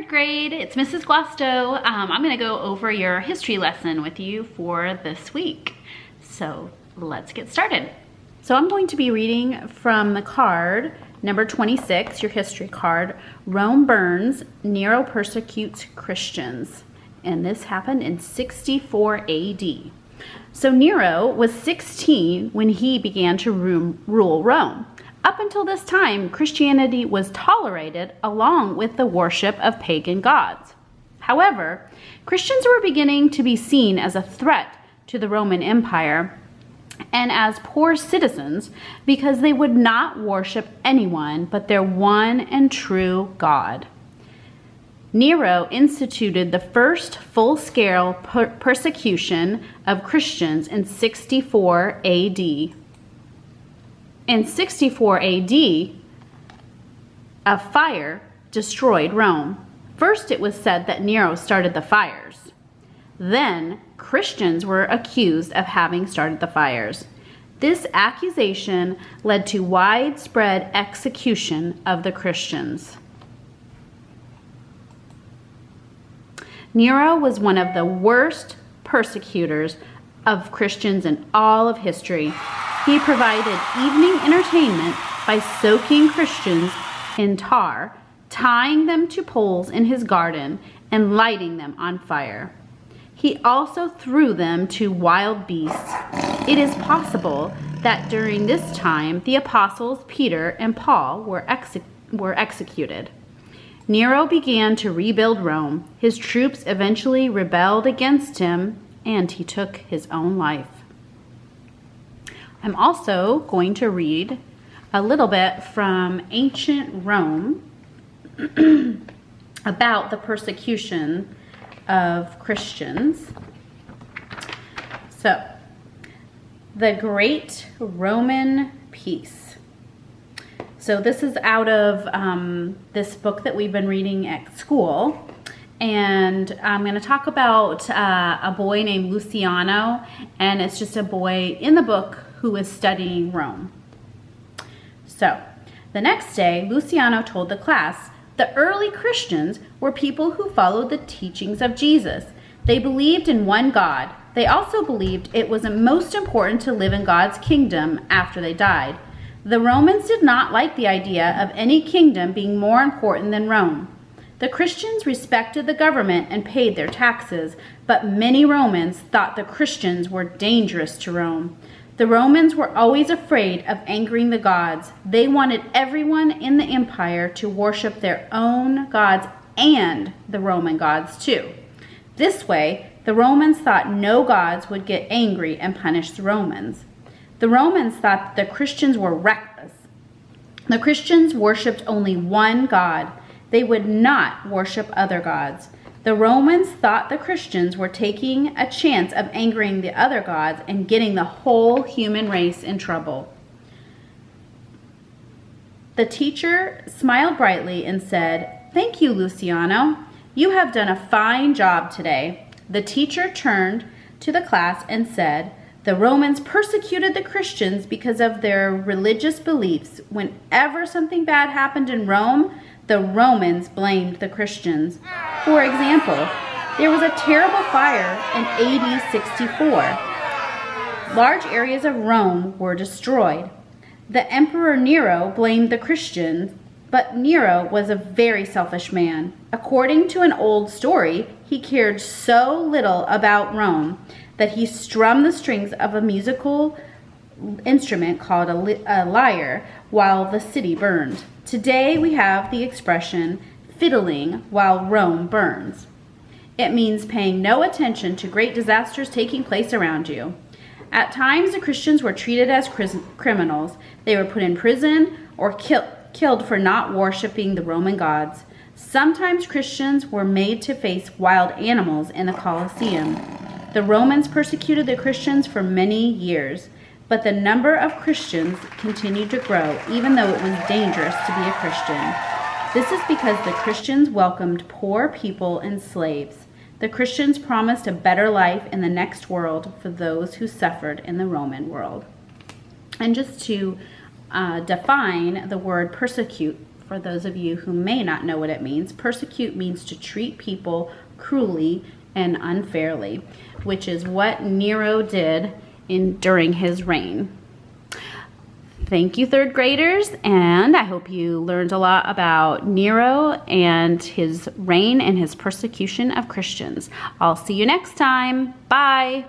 grade. It's Mrs. Guasto. I'm going to go over your history lesson with you for this week. So let's get started. So I'm going to be reading from the card, number 26, your history card, Rome Burns, Nero Persecutes Christians. And this happened in 64 AD. So Nero was 16 when he began to rule Rome. Up until this time, Christianity was tolerated along with the worship of pagan gods. However, Christians were beginning to be seen as a threat to the Roman Empire and as poor citizens because they would not worship anyone but their one and true God. Nero instituted the first full-scale persecution of Christians in 64 AD. In 64 AD, a fire destroyed Rome. First, it was said that Nero started the fires. Then, Christians were accused of having started the fires. This accusation led to widespread execution of the Christians. Nero was one of the worst persecutors of Christians in all of history. He provided evening entertainment by soaking Christians in tar, tying them to poles in his garden, and lighting them on fire. He also threw them to wild beasts. It is possible that during this time, the apostles Peter and Paul were executed. Nero began to rebuild Rome. His troops eventually rebelled against him, and he took his own life. I'm also going to read a little bit from ancient Rome about the persecution of Christians. So, the Great Roman Peace. So this is out of this book that we've been reading at school. And I'm going to talk about a boy named Luciano, and it's just a boy in the book who is studying Rome. So, the next day, Luciano told the class, the early Christians were people who followed the teachings of Jesus. They believed in one God. They also believed it was most important to live in God's kingdom after they died. The Romans did not like the idea of any kingdom being more important than Rome. The Christians respected the government and paid their taxes, but many Romans thought the Christians were dangerous to Rome. The Romans were always afraid of angering the gods. They wanted everyone in the empire to worship their own gods and the Roman gods too. This way, the Romans thought no gods would get angry and punish the Romans. The Romans thought the Christians were reckless. The Christians worshipped only one God. They would not worship other gods. The Romans thought the Christians were taking a chance of angering the other gods and getting the whole human race in trouble. The teacher smiled brightly and said, "Thank you, Luciano. You have done a fine job today." The teacher turned to the class and said, "The Romans persecuted the Christians because of their religious beliefs. Whenever something bad happened in Rome, the Romans blamed the Christians. For example, there was a terrible fire in AD 64. Large areas of Rome were destroyed. The Emperor Nero blamed the Christians, but Nero was a very selfish man. According to an old story, he cared so little about Rome that he strummed the strings of a musical instrument called a lyre while the city burned. Today we have the expression fiddling while Rome burns. It means paying no attention to great disasters taking place around you. At times the Christians were treated as criminals. They were put in prison or killed for not worshiping the Roman gods. Sometimes Christians were made to face wild animals in the Colosseum. The Romans persecuted the Christians for many years. But the number of Christians continued to grow, even though it was dangerous to be a Christian. This is because the Christians welcomed poor people and slaves. The Christians promised a better life in the next world for those who suffered in the Roman world. And just to define the word persecute for those of you who may not know what it means, persecute means to treat people cruelly and unfairly, which is what Nero did during his reign. Thank you, third graders, and I hope you learned a lot about Nero and his reign and his persecution of Christians. I'll see you next time. Bye.